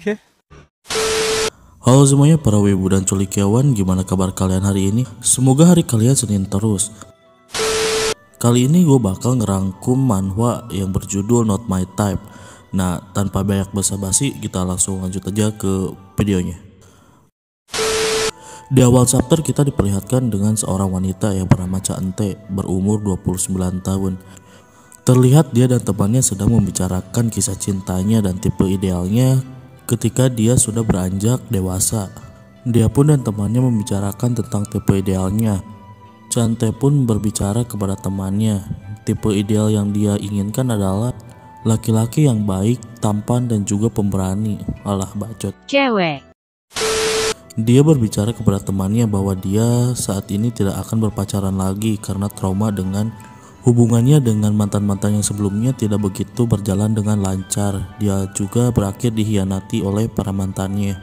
Oke. Halo semuanya para wibu dan culikiawan, gimana kabar kalian hari ini? Semoga hari kalian senin terus. Kali ini gue bakal ngerangkum manhwa yang berjudul Not My Type. Nah, tanpa banyak basa-basi, kita langsung lanjut aja ke videonya. Di awal chapter kita diperlihatkan dengan seorang wanita yang bernama Cha Ente, berumur 29 tahun. Terlihat dia dan temannya sedang membicarakan kisah cintanya dan tipe idealnya ketika dia sudah beranjak dewasa. Dia pun dan temannya membicarakan tentang tipe idealnya. Cha Ente pun berbicara kepada temannya, tipe ideal yang dia inginkan adalah laki-laki yang baik, tampan dan juga pemberani. Alah bacot. Cewek. Dia berbicara kepada temannya bahwa dia saat ini tidak akan berpacaran lagi karena trauma dengan hubungannya dengan mantan-mantan yang sebelumnya tidak begitu berjalan dengan lancar. Dia juga berakhir dikhianati oleh para mantannya.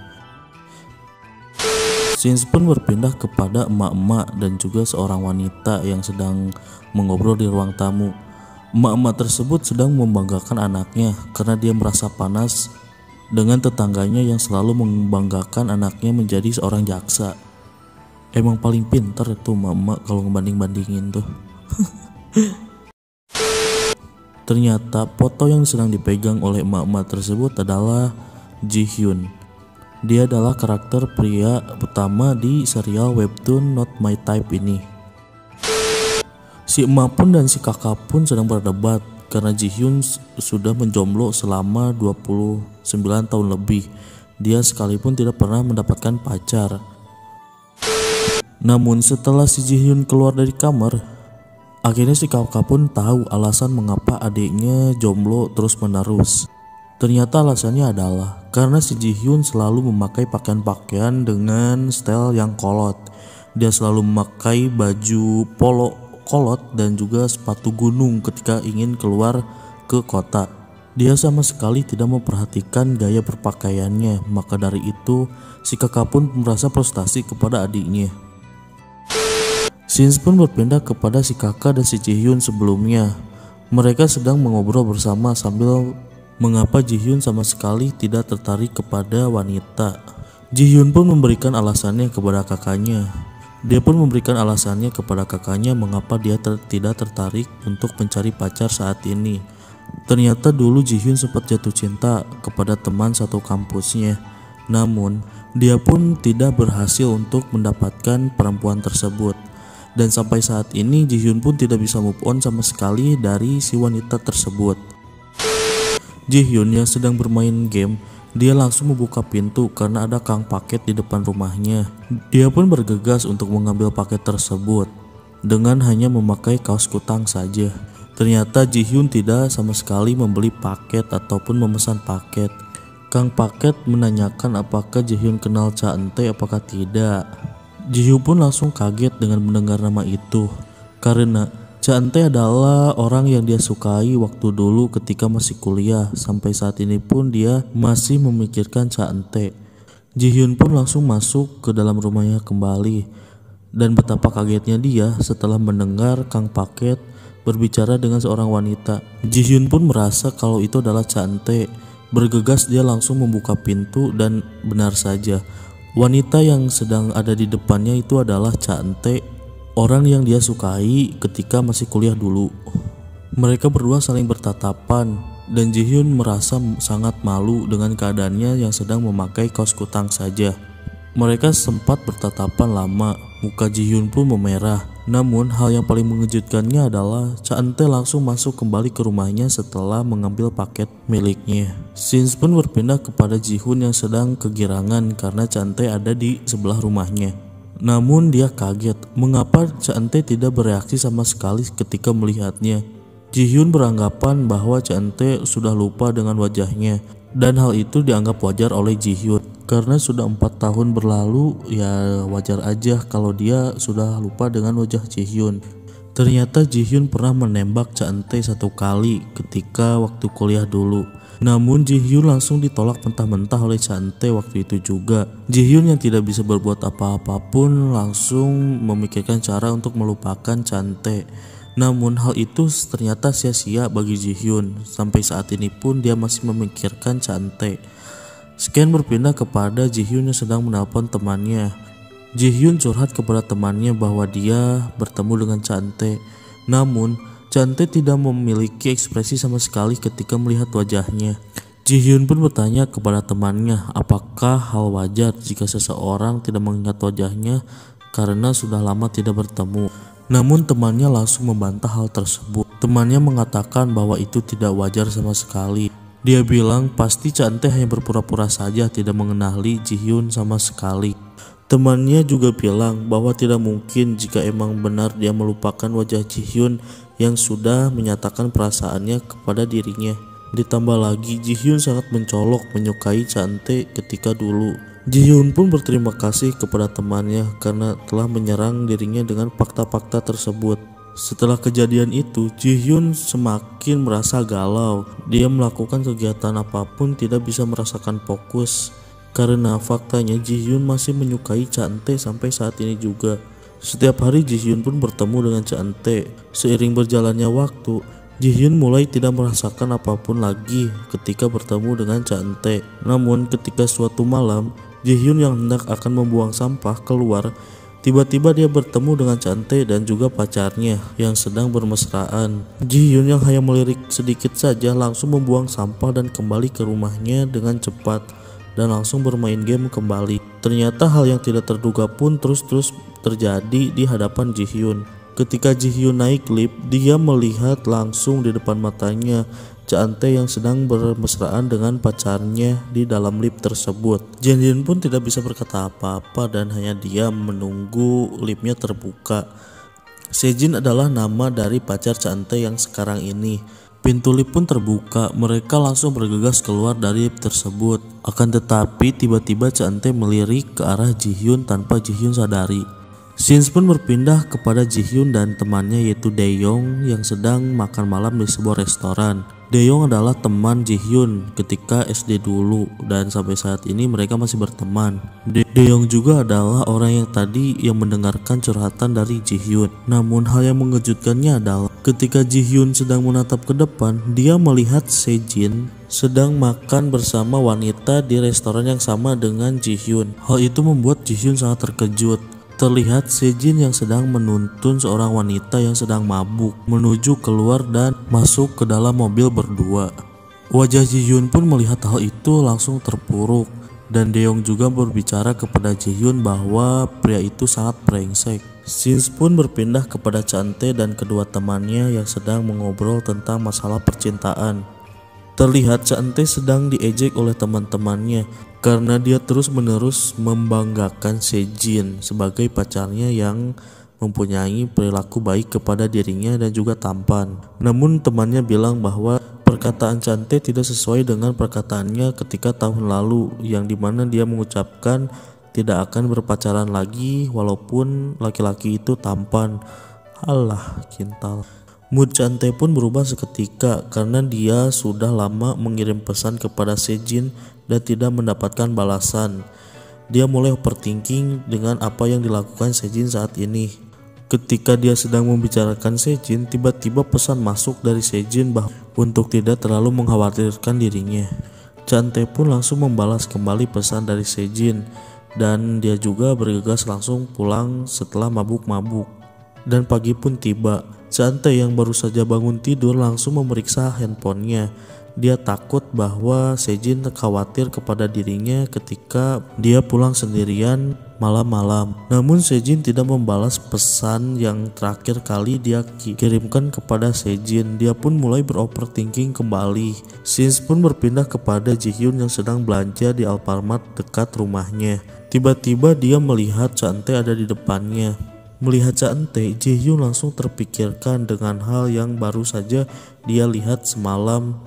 Scenes pun berpindah kepada emak-emak dan juga seorang wanita yang sedang mengobrol di ruang tamu. Emak-emak tersebut sedang membanggakan anaknya karena dia merasa panas dengan tetangganya yang selalu membanggakan anaknya menjadi seorang jaksa. Emang paling pintar itu emak-emak kalau ngebanding-bandingin tuh. Ternyata foto yang sedang dipegang oleh emak-emak tersebut adalah Ji Hyun. Dia adalah karakter pria utama di serial webtoon Not My Type ini. Si emak pun dan si kakak pun sedang berdebat karena Ji Hyun sudah menjomblo selama 29 tahun lebih. Dia sekalipun tidak pernah mendapatkan pacar. Namun setelah si Ji Hyun keluar dari kamar, akhirnya si kakak pun tahu alasan mengapa adiknya jomblo terus-menerus. Ternyata alasannya adalah karena si Ji Hyun selalu memakai pakaian-pakaian dengan style yang kolot. Dia selalu memakai baju polo kolot dan juga sepatu gunung ketika ingin keluar ke kota. Dia sama sekali tidak memperhatikan gaya berpakaiannya. Maka dari itu si kakak pun merasa frustasi kepada adiknya. Scenes pun berpindah kepada si kakak dan si Ji Hyun sebelumnya. Mereka sedang mengobrol bersama sambil mengapa Ji Hyun sama sekali tidak tertarik kepada wanita. Ji Hyun pun memberikan alasannya kepada kakaknya. Dia pun memberikan alasannya kepada kakaknya mengapa dia tidak tertarik untuk mencari pacar saat ini. Ternyata dulu Ji Hyun sempat jatuh cinta kepada teman satu kampusnya. Namun dia pun tidak berhasil untuk mendapatkan perempuan tersebut. Dan sampai saat ini Ji Hyun pun tidak bisa move on sama sekali dari si wanita tersebut. Ji Hyun yang sedang bermain game, dia langsung membuka pintu karena ada kang paket di depan rumahnya. Dia pun bergegas untuk mengambil paket tersebut dengan hanya memakai kaos kutang saja. Ternyata Ji Hyun tidak sama sekali membeli paket ataupun memesan paket. Kang paket menanyakan apakah Ji Hyun kenal Cha Ente apakah tidak. Ji Hyun pun langsung kaget dengan mendengar nama itu karena Cha Ente adalah orang yang dia sukai waktu dulu ketika masih kuliah. Sampai saat ini pun dia masih memikirkan Cha Ente. Ji Hyun pun langsung masuk ke dalam rumahnya kembali. Dan betapa kagetnya dia setelah mendengar kang paket berbicara dengan seorang wanita. Ji Hyun pun merasa kalau itu adalah Cha Ente. Bergegas dia langsung membuka pintu dan benar saja wanita yang sedang ada di depannya itu adalah Cha Ente, orang yang dia sukai ketika masih kuliah dulu. Mereka berdua saling bertatapan dan Ji Hyun merasa sangat malu dengan keadaannya yang sedang memakai kaos kutang saja. Mereka sempat bertatapan lama, muka Ji Hyun pun memerah. Namun hal yang paling mengejutkannya adalah Cha Ente langsung masuk kembali ke rumahnya setelah mengambil paket miliknya. Scenes pun berpindah kepada Ji Hyun yang sedang kegirangan karena Cha Ente ada di sebelah rumahnya. Namun dia kaget mengapa Cha Ente tidak bereaksi sama sekali ketika melihatnya. Ji Hyun beranggapan bahwa Cha Ente sudah lupa dengan wajahnya. Dan hal itu dianggap wajar oleh Ji Hyun karena sudah 4 tahun berlalu, ya wajar aja kalau dia sudah lupa dengan wajah Ji Hyun. Ternyata Ji Hyun pernah menembak Cha Ente 1 kali ketika waktu kuliah dulu. Namun Ji Hyun langsung ditolak mentah-mentah oleh Cha Ente waktu itu juga. Ji Hyun yang tidak bisa berbuat apa-apa pun langsung memikirkan cara untuk melupakan Cha Ente. Namun hal itu ternyata sia-sia bagi Ji Hyun. Sampai saat ini pun dia masih memikirkan Cha Ente. Scan berpindah kepada Ji-hyun yang sedang menelpon temannya. Ji-hyun curhat kepada temannya bahwa dia bertemu dengan Chante. Namun, Chante tidak memiliki ekspresi sama sekali ketika melihat wajahnya. Ji-hyun pun bertanya kepada temannya apakah hal wajar jika seseorang tidak mengingat wajahnya karena sudah lama tidak bertemu. Namun temannya langsung membantah hal tersebut. Temannya mengatakan bahwa itu tidak wajar sama sekali. Dia bilang pasti Chante hanya berpura-pura saja tidak mengenali Ji-hyun sama sekali. Temannya juga bilang bahwa tidak mungkin jika emang benar dia melupakan wajah Ji-hyun yang sudah menyatakan perasaannya kepada dirinya. Ditambah lagi Ji-hyun sangat mencolok menyukai Chante ketika dulu. Ji-hyun pun berterima kasih kepada temannya karena telah menyerang dirinya dengan fakta-fakta tersebut. Setelah kejadian itu, Ji-hyun semakin merasa galau. Dia melakukan kegiatan apapun tidak bisa merasakan fokus. Karena faktanya Ji-hyun masih menyukai Chante sampai saat ini juga. Setiap hari Ji-hyun pun bertemu dengan Chante. Seiring berjalannya waktu, Ji-hyun mulai tidak merasakan apapun lagi ketika bertemu dengan Chante. Namun ketika suatu malam, Ji-hyun yang hendak akan membuang sampah keluar. Tiba-tiba dia bertemu dengan Chante dan juga pacarnya yang sedang bermesraan. Ji-hyun yang hanya melirik sedikit saja langsung membuang sampah dan kembali ke rumahnya dengan cepat dan langsung bermain game kembali. Ternyata hal yang tidak terduga pun terus-terus terjadi di hadapan Ji-hyun. Ketika Ji-hyun naik lift, dia melihat langsung di depan matanya Chante yang sedang bermesraan dengan pacarnya di dalam lift tersebut. Jin pun tidak bisa berkata apa-apa dan hanya diam menunggu liftnya terbuka. Sejin adalah nama dari pacar Chante yang sekarang ini. Pintu lift pun terbuka, mereka langsung bergegas keluar dari lift tersebut. Akan tetapi tiba-tiba Chante melirik ke arah Ji-hyun tanpa Ji-hyun sadari. Scene pun berpindah kepada Ji-hyun dan temannya yaitu Dae-yong yang sedang makan malam di sebuah restoran. Dae-yong adalah teman Ji-hyun ketika SD dulu dan sampai saat ini mereka masih berteman. Dae-yong juga adalah orang yang tadi yang mendengarkan curhatan dari Ji-hyun. Namun hal yang mengejutkannya adalah ketika Ji-hyun sedang menatap ke depan, dia melihat Sejin sedang makan bersama wanita di restoran yang sama dengan Ji-hyun. Hal itu membuat Ji-hyun sangat terkejut. Terlihat Sejin yang sedang menuntun seorang wanita yang sedang mabuk menuju keluar dan masuk ke dalam mobil berdua. Wajah Ji-hyun pun melihat hal itu langsung terpuruk dan Dae-yong juga berbicara kepada Ji-hyun bahwa pria itu sangat brengsek. Scene pun berpindah kepada Chante dan kedua temannya yang sedang mengobrol tentang masalah percintaan. Terlihat Chante sedang diejek oleh teman-temannya karena dia terus-menerus membanggakan Sejin sebagai pacarnya yang mempunyai perilaku baik kepada dirinya dan juga tampan. Namun temannya bilang bahwa perkataan Chante tidak sesuai dengan perkataannya ketika tahun lalu yang dimana dia mengucapkan tidak akan berpacaran lagi walaupun laki-laki itu tampan. Alah, kintal. Mood Chante pun berubah seketika karena dia sudah lama mengirim pesan kepada Sejin dan tidak mendapatkan balasan. Dia mulai overthinking dengan apa yang dilakukan Sejin saat ini. Ketika dia sedang membicarakan Sejin, tiba-tiba pesan masuk dari Sejin bahwa untuk tidak terlalu mengkhawatirkan dirinya. Chante pun langsung membalas kembali pesan dari Sejin dan dia juga bergegas langsung pulang setelah mabuk-mabuk. Dan pagi pun tiba. Chante yang baru saja bangun tidur langsung memeriksa handphonenya. Dia takut bahwa Sejin khawatir kepada dirinya ketika dia pulang sendirian malam-malam. Namun Sejin tidak membalas pesan yang terakhir kali dia kirimkan kepada Sejin. Dia pun mulai beroverthinking kembali. Scene pun berpindah kepada Ji-hyun yang sedang belanja di Alfamart dekat rumahnya. Tiba-tiba dia melihat Chante ada di depannya. Melihat Chante, Ji-hyun langsung terpikirkan dengan hal yang baru saja dia lihat semalam,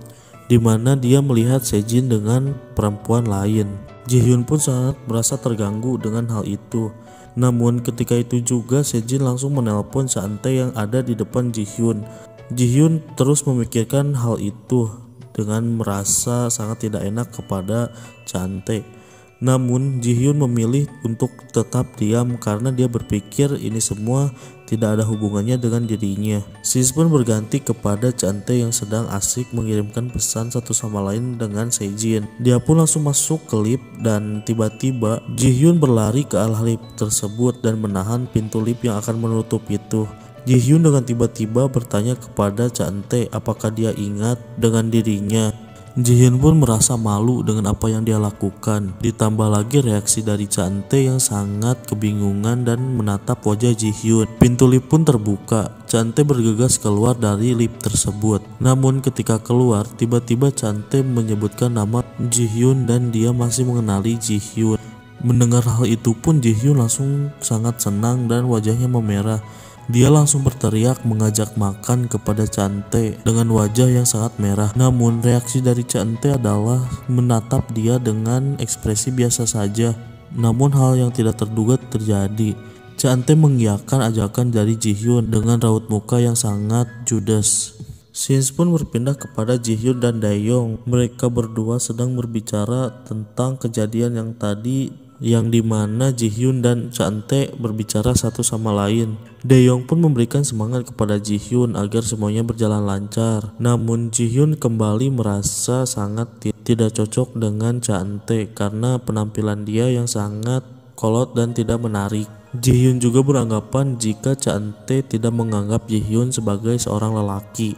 di mana dia melihat Sejin dengan perempuan lain. Ji-hyun pun sangat merasa terganggu dengan hal itu. Namun ketika itu juga Sejin langsung menelpon Chante yang ada di depan Ji-hyun. Ji-hyun terus memikirkan hal itu dengan merasa sangat tidak enak kepada Chante. Namun Ji-hyun memilih untuk tetap diam karena dia berpikir ini semua tidak ada hubungannya dengan dirinya. Sis pun berganti kepada Chante yang sedang asik mengirimkan pesan satu sama lain dengan Sejin. Dia pun langsung masuk ke lift dan tiba-tiba Jihyun berlari ke arah lift tersebut dan menahan pintu lift yang akan menutup itu. Jihyun dengan tiba-tiba bertanya kepada Chante apakah dia ingat dengan dirinya. Jihyun pun merasa malu dengan apa yang dia lakukan. Ditambah lagi reaksi dari Chante yang sangat kebingungan dan menatap wajah Jihyun. Pintu lift pun terbuka. Chante bergegas keluar dari lift tersebut. Namun ketika keluar, tiba-tiba Chante menyebutkan nama Jihyun dan dia masih mengenali Jihyun. Mendengar hal itu pun Jihyun langsung sangat senang dan wajahnya memerah. Dia langsung berteriak mengajak makan kepada Chante dengan wajah yang sangat merah. Namun reaksi dari Chante adalah menatap dia dengan ekspresi biasa saja. Namun hal yang tidak terduga terjadi. Chante mengiyakan ajakan dari Jihyun dengan raut muka yang sangat judes. Scenes pun berpindah kepada Jihyun dan Daeyeong. Mereka berdua sedang berbicara tentang kejadian yang tadi, yang dimana Jihyun dan Chante berbicara satu sama lain. Daeyeong pun memberikan semangat kepada Jihyun agar semuanya berjalan lancar. Namun Jihyun kembali merasa sangat tidak cocok dengan Chante karena penampilan dia yang sangat kolot dan tidak menarik. Jihyun juga beranggapan jika Chante tidak menganggap Jihyun sebagai seorang lelaki,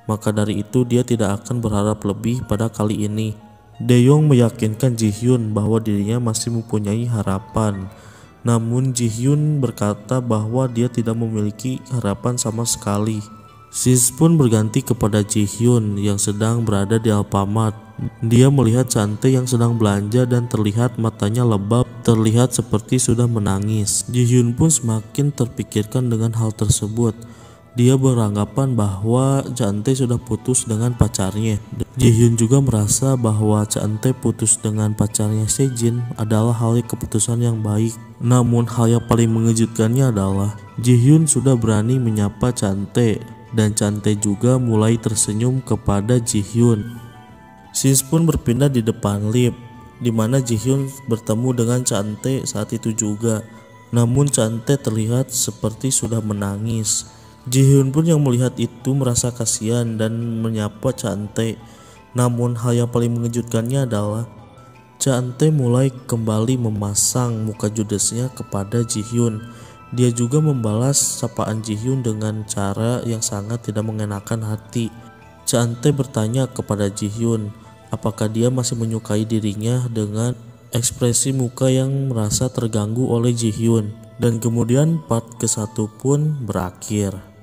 maka dari itu dia tidak akan berharap lebih pada kali ini. Daeyeong meyakinkan Jihyun bahwa dirinya masih mempunyai harapan. Namun Jihyun berkata bahwa dia tidak memiliki harapan sama sekali. Sis pun berganti kepada Jihyun yang sedang berada di Alfamart. Dia melihat Chante yang sedang belanja dan terlihat matanya lebam, terlihat seperti sudah menangis. Jihyun pun semakin terpikirkan dengan hal tersebut. Dia beranggapan bahwa Chante sudah putus dengan pacarnya. Jihyun juga merasa bahwa Chante putus dengan pacarnya Sejin adalah hal keputusan yang baik. Namun hal yang paling mengejutkannya adalah Jihyun sudah berani menyapa Chante dan Chante juga mulai tersenyum kepada Jihyun. Scenes pun berpindah di depan lift, di mana Jihyun bertemu dengan Chante saat itu juga. Namun Chante terlihat seperti sudah menangis. Jihyun pun yang melihat itu merasa kasihan dan menyapa Chante. Namun hal yang paling mengejutkannya adalah Chante mulai kembali memasang muka judesnya kepada Jihyun. Dia juga membalas sapaan Jihyun dengan cara yang sangat tidak mengenakan hati. Chante bertanya kepada Jihyun apakah dia masih menyukai dirinya dengan ekspresi muka yang merasa terganggu oleh Jihyun. Dan kemudian part ke-1 pun berakhir.